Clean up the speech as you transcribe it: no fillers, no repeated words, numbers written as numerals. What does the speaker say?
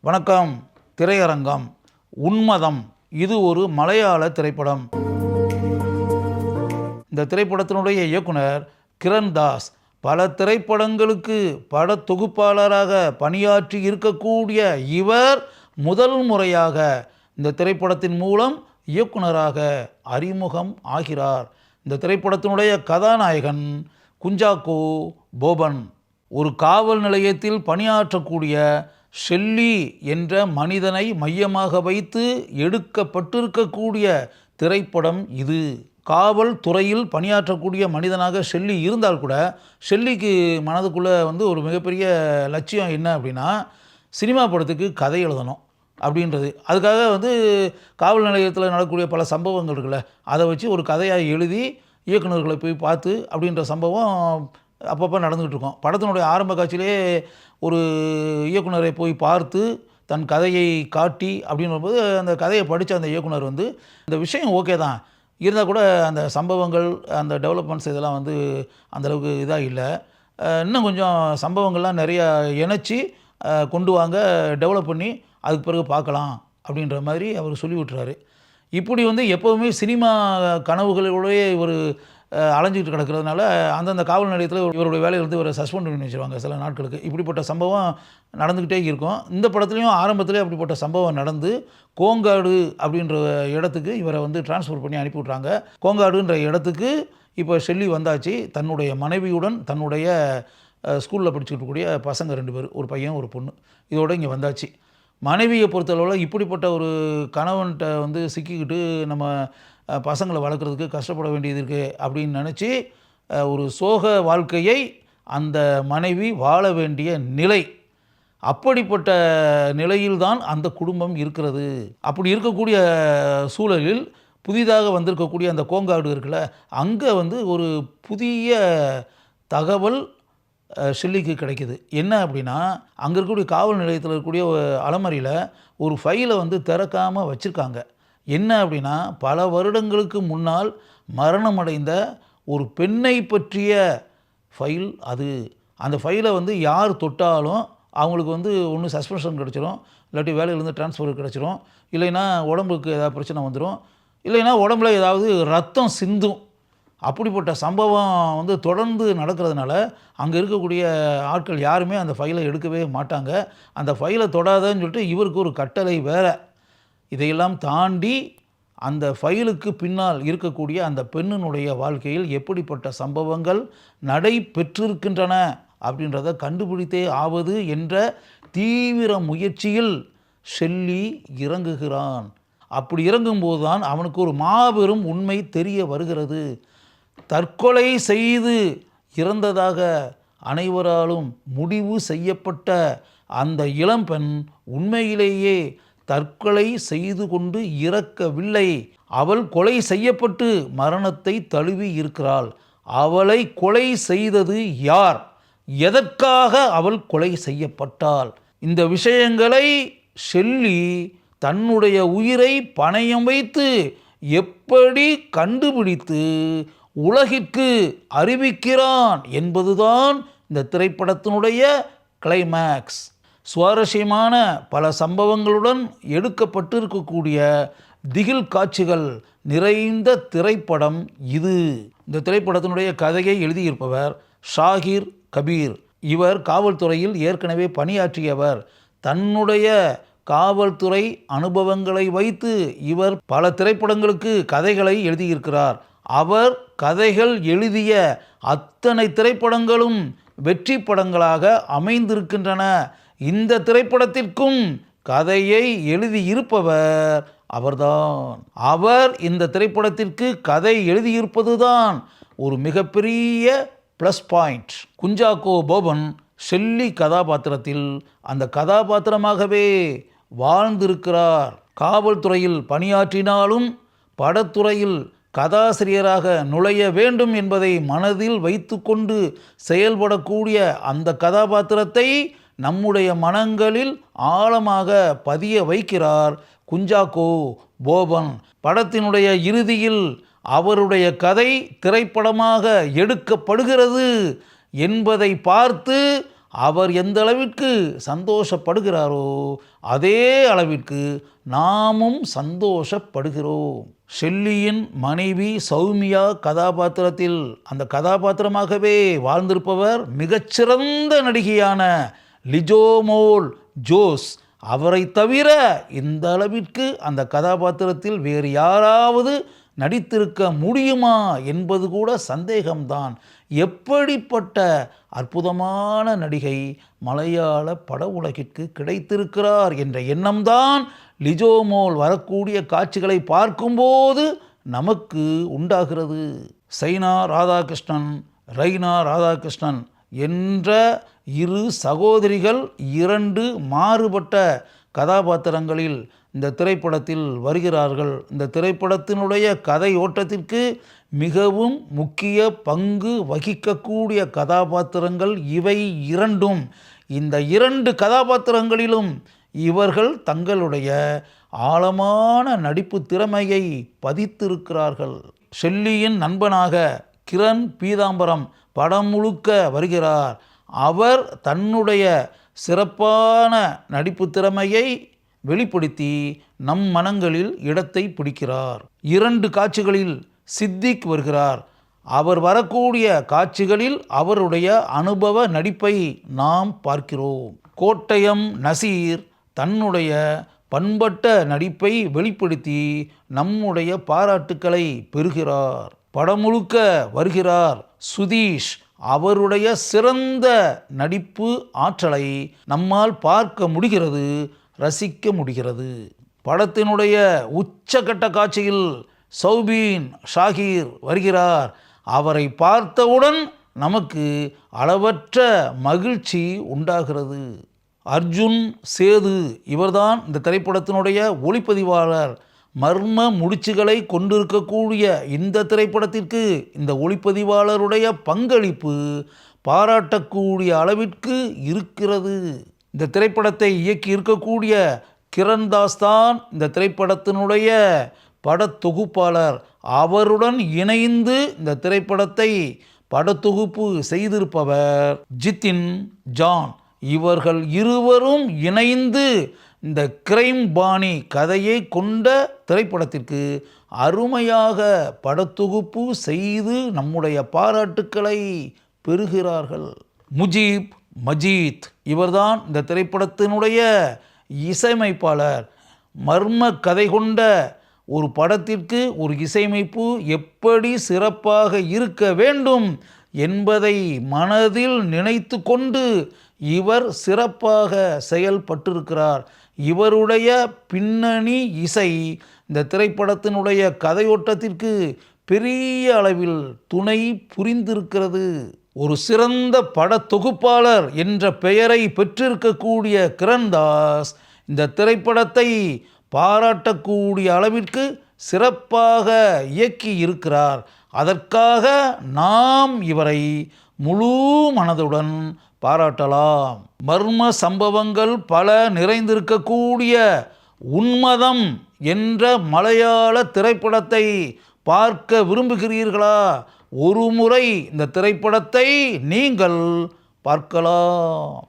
வணக்கம். திரையரங்கம் உன்மதம். இது ஒரு மலையாள திரைப்படம். இந்த திரைப்படத்தினுடைய இயக்குனர் கிரண் தாஸ் பல திரைப்படங்களுக்கு பட தொகுப்பாளராக பணியாற்றி இருக்கக்கூடிய இவர் முதல் முறையாக இந்த திரைப்படத்தின் மூலம் இயக்குனராக அறிமுகம் ஆகிறார். இந்த திரைப்படத்தினுடைய கதாநாயகன் குஞ்சாக்கோ போபன். ஒரு காவல் நிலையத்தில் பணியாற்றக்கூடிய ஷெல்லி என்ற மனிதனை மையமாக வைத்து எடுக்கப்பட்டிருக்கக்கூடிய திரைப்படம் இது. காவல் துறையில் பணியாற்றக்கூடிய மனிதனாக ஷெல்லி இருந்தால் கூட ஷெல்லிக்கு மனதுக்குள்ளே ஒரு மிகப்பெரிய லட்சியம் என்ன அப்படின்னா, சினிமா படத்துக்கு கதை எழுதணும் அப்படின்றது. அதுக்காக காவல் நிலையத்தில் நடக்கக்கூடிய பல சம்பவங்கள் இருக்குல்ல, அதை வச்சு ஒரு கதையாக எழுதி இயக்குநர்களை போய் பார்த்து அப்படின்ற சம்பவம் அப்பப்போ நடந்துக்கிட்டு இருக்கோம். படத்தினுடைய ஆரம்ப காட்சியிலே ஒரு இயக்குனரை போய் பார்த்து தன் கதையை காட்டி அப்படின்போது அந்த கதையை படித்த அந்த இயக்குனர் இந்த விஷயம் ஓகே தான் இருந்தால் கூட அந்த சம்பவங்கள் அந்த டெவலப்மெண்ட்ஸ் இதெல்லாம் அந்தளவுக்கு இதாக இல்லை, இன்னும் கொஞ்சம் சம்பவங்கள்லாம் நிறையா இணைச்சி கொண்டு வாங்க, டெவலப் பண்ணி அதுக்கு பிறகு பார்க்கலாம் அப்படின்ற மாதிரி அவர் சொல்லி விட்டுறாரு. இப்படி எப்போவுமே சினிமா கனவுகளோடய இவர் அலைஞ்சிக்கிட்டு கிடக்கிறதுனால அந்தந்த காவல் நிலையத்தில் இவருடைய வேலையை இவரை சஸ்பெண்ட் பண்ணி வச்சுருவாங்க சில நாட்களுக்கு. இப்படிப்பட்ட சம்பவம் நடந்துக்கிட்டே இருக்கும். இந்த படத்துலையும் ஆரம்பத்திலே அப்படிப்பட்ட சம்பவம் நடந்து கோங்காடு அப்படின்ற இடத்துக்கு இவரை டிரான்ஸ்ஃபர் பண்ணி அனுப்பி விட்றாங்க. கோங்காடுன்ற இடத்துக்கு இப்போ ஷெல்லி வந்தாச்சு. தன்னுடைய மனைவியுடன் தன்னுடைய ஸ்கூலில் படிச்சுக்கிட்டு இருக்கக்கூடிய பசங்க 2 பேர், ஒரு பையன் ஒரு பொண்ணு, இதோடு இங்கே வந்தாச்சு. மனைவியை பொறுத்தளவில் இப்படிப்பட்ட ஒரு கணவன்கிட்ட சிக்கிக்கிட்டு நம்ம பசங்களை வளர்க்குறதுக்கு கஷ்டப்பட வேண்டியது இருக்குது அப்படின்னு நினச்சி ஒரு சோக வாழ்க்கையை அந்த மனைவி வாழ வேண்டிய நிலை. அப்படிப்பட்ட நிலையில்தான் அந்த குடும்பம் இருக்கிறது. அப்படி இருக்கக்கூடிய சூழலில் புதிதாக வந்திருக்கக்கூடிய அந்த கோங்காடு இருக்குல்ல, அங்கே ஒரு புதிய தகவல் ஷெல்லிக்கு கிடைக்கிது. என்ன அப்படின்னா, அங்கே இருக்கக்கூடிய காவல் நிலையத்தில் இருக்கக்கூடிய அலமாரியில் ஒரு ஃபைலை திறக்காமல் வச்சுருக்காங்க. என்ன அப்படின்னா, பல வருடங்களுக்கு முன்னால் மரணமடைந்த ஒரு பெண்ணை பற்றிய ஃபைல் அது. அந்த ஃபைலை யார் தொட்டாலும் அவங்களுக்கு ஒன்று சஸ்பென்ஷன் கிடச்சிரும், இல்லாட்டி வேலையிலேருந்து ட்ரான்ஸ்ஃபர் கிடச்சிரும், இல்லைன்னா உடம்புக்கு ஏதாவது பிரச்சனை வந்துடும், இல்லைன்னா உடம்புல ஏதாவது ரத்தம் சிந்தும். அப்படிப்பட்ட சம்பவம் தொடர்ந்து நடக்கிறதுனால அங்கே இருக்கக்கூடிய ஆட்கள் யாருமே அந்த ஃபைலை எடுக்கவே மாட்டாங்க. அந்த ஃபைலை தொடாதன்னு சொல்லிட்டு இவருக்கு ஒரு கட்டளை வேறு. இதையெல்லாம் தாண்டி அந்த ஃபைலுக்கு பின்னால் இருக்கக்கூடிய அந்த பெண்ணினுடைய வாழ்க்கையில் எப்படிப்பட்ட சம்பவங்கள் நடைபெற்றிருக்கின்றன அப்படின்றத கண்டுபிடித்தே ஆவது என்ற தீவிர முயற்சியில் ஷெல்லி இறங்குகிறான். அப்படி இறங்கும்போது தான் அவனுக்கு ஒரு மாபெரும் உண்மை தெரிய வருகிறது. தற்கொலை செய்து இறந்ததாக அனைவராலும் முடிவு செய்யப்பட்ட அந்த இளம்பெண் உண்மையிலேயே தற்கொலை செய்து கொண்டு இறக்கவில்லை. அவள் கொலை செய்யப்பட்டு மரணத்தை தழுவி இருக்கிறாள். அவளை கொலை செய்தது யார்? எதற்காக அவள் கொலை செய்யப்பட்டாள்? இந்த விஷயங்களை ஷெல்லி தன்னுடைய உயிரை பணயம் வைத்து எப்படி கண்டுபிடித்து உலகிற்கு அறிவிக்கிறான் என்பதுதான் இந்த திரைப்படத்தினுடைய கிளைமேக்ஸ். சுவாரஸ்யமான பல சம்பவங்களுடன் எடுக்கப்பட்டிருக்கக்கூடிய திகில் காட்சிகள் நிறைந்த திரைப்படம் இது. இந்த திரைப்படத்தினுடைய கதையை எழுதியிருப்பவர் ஷாகிர் கபீர். இவர் காவல்துறையில் ஏற்கனவே பணியாற்றியவர். தன்னுடைய காவல்துறை அனுபவங்களை வைத்து இவர் பல திரைப்படங்களுக்கு கதைகளை எழுதியிருக்கிறார். அவர் கதைகள் எழுதிய அத்தனை திரைப்படங்களும் வெற்றி படங்களாக அமைந்திருக்கின்றன. இந்த திரைப்படத்திற்கும் கதையை எழுதியிருப்பவர் அவர்தான். அவர் இந்த திரைப்படத்திற்கு கதை எழுதியிருப்பதுதான் ஒரு மிகப்பெரிய plus point. Kunchacko Boban Shelley கதாபாத்திரத்தில் அந்த கதாபாத்திரமாகவே வாழ்ந்திருக்கிறார். காவல்துறையில் பணியாற்றினாலும் படத்துறையில் கதாசிரியராக நுழைய வேண்டும் என்பதை மனதில் வைத்து கொண்டு செயல்படக்கூடிய அந்த கதாபாத்திரத்தை நம்முடைய மனங்களில் ஆழமாக பதிய வைக்கிறார் குஞ்சாக்கோ போபன். படத்தினுடைய இறுதியில் அவருடைய கதை திரைப்படமாக எடுக்கப்படுகிறது என்பதை பார்த்து அவர் எந்த அளவிற்கு சந்தோஷப்படுகிறாரோ அதே அளவிற்கு நாமும் சந்தோஷப்படுகிறோம். ஷெல்லியின் மனைவி சௌமியா கதாபாத்திரத்தில் அந்த கதாபாத்திரமாகவே வாழ்ந்திருப்பவர் மிகச்சிறந்த நடிகையான லிஜோமோல் ஜோஸ். அவரை தவிர இந்த அளவிற்கு அந்த கதாபாத்திரத்தில் வேறு யாராவது நடித்திருக்க முடியுமா என்பது கூட சந்தேகம்தான். எப்படிப்பட்ட அற்புதமான நடிகை மலையாள பட உலகிற்கு கிடைத்திருக்கிறார் என்ற எண்ணம்தான் லிஜோமோல் வரக்கூடிய காட்சிகளை பார்க்கும்போது நமக்கு உண்டாகிறது. சைனா ராதாகிருஷ்ணன், ரைனா ராதாகிருஷ்ணன் என்ற இரு சகோதரிகள் 2 மாறுபட்ட கதாபாத்திரங்களில் இந்த திரைப்படத்தில் வருகிறார்கள். இந்த திரைப்படத்தினுடைய கதை ஓட்டத்திற்கு மிகவும் முக்கிய பங்கு வகிக்கக்கூடிய கதாபாத்திரங்கள் இவை 2ம். இந்த 2 கதாபாத்திரங்களிலும் இவர்கள் தங்களுடைய ஆழமான நடிப்பு திறமையை பதித்திருக்கிறார்கள். ஷெல்லியின் நண்பனாக கிரண் பீதாம்பரம் படம் முழுக்க வருகிறார். அவர் தன்னுடைய சிறப்பான நடிப்பு திறமையை வெளிப்படுத்தி நம் மனங்களில் இடத்தை பிடிக்கிறார். 2 காட்சிகளில் சித்திக் வருகிறார். அவர் வரக்கூடிய காட்சிகளில் அவருடைய அனுபவ நடிப்பை நாம் பார்க்கிறோம். கோட்டயம் நசீர் தன்னுடைய பண்பட்ட நடிப்பை வெளிப்படுத்தி நம்முடைய பாராட்டுக்களை பெறுகிறார். படம் முழுக்க வருகிறார் சுதீஷ். அவருடைய சிறந்த நடிப்பு ஆற்றலை நம்மால் பார்க்க முடிகிறது, ரசிக்க முடிகிறது. படத்தினுடைய உச்சகட்ட காட்சியில் சௌபீன் ஷாகீர் வருகிறார். அவரை பார்த்தவுடன் நமக்கு அளவற்ற மகிழ்ச்சி உண்டாகிறது. அர்ஜுன் சேது இவர்தான் இந்த திரைப்படத்தினுடைய ஒளிப்பதிவாளர். மர்ம முடிச்சுகளை கொண்டிருக்கக்கூடிய இந்த திரைப்படத்திற்கு இந்த ஒளிப்பதிவாளருடைய பங்களிப்பு பாராட்டக்கூடிய அளவிற்கு இருக்கிறது. இந்த திரைப்படத்தை இயக்கி இருக்கக்கூடிய கிரண் தாஸ் தான் இந்த திரைப்படத்தினுடைய படத்தொகுப்பாளர். அவருடன் இணைந்து இந்த திரைப்படத்தை படத்தொகுப்பு செய்திருப்பவர் ஜித்தின் ஜான். இவர்கள் இருவரும் இணைந்து இந்த கிரைம் பாணி கதையை கொண்ட திரைப்படத்திற்கு அருமையாக படத்தொகுப்பு செய்து நம்முடைய பாராட்டுக்களை பெறுகிறார்கள். முஜீப் மஜீத் இவர்தான் இந்த திரைப்படத்தினுடைய இசையமைப்பாளர். மர்ம கதை கொண்ட ஒரு படத்திற்கு ஒரு இசையமைப்பு எப்படி சிறப்பாக இருக்க வேண்டும் என்பதை மனதில் நினைத்து கொண்டு இவர் சிறப்பாக செயல்பட்டிருக்கிறார். இவருடைய பின்னணி இசை இந்த திரைப்படத்தினுடைய கதையோட்டத்திற்கு பெரிய அளவில் துணை புரிந்திருக்கிறது. ஒரு சிறந்த படத்தொகுப்பாளர் என்ற பெயரை பெற்றிருக்கக்கூடிய கிரண் தாஸ் இந்த திரைப்படத்தை பாராட்டக்கூடிய அளவிற்கு சிறப்பாக இயக்கி இருக்கிறார். அதற்காக நாம் இவரை முழு மனதுடன் பாராட்டலாம். மர்ம சம்பவங்கள் பல நிறைந்திருக்கக்கூடிய உன்மதம் என்ற மலையாள திரைப்படத்தை பார்க்க விரும்புகிறீர்களா? ஒரு முறை இந்த திரைப்படத்தை நீங்கள் பார்க்கலாம்.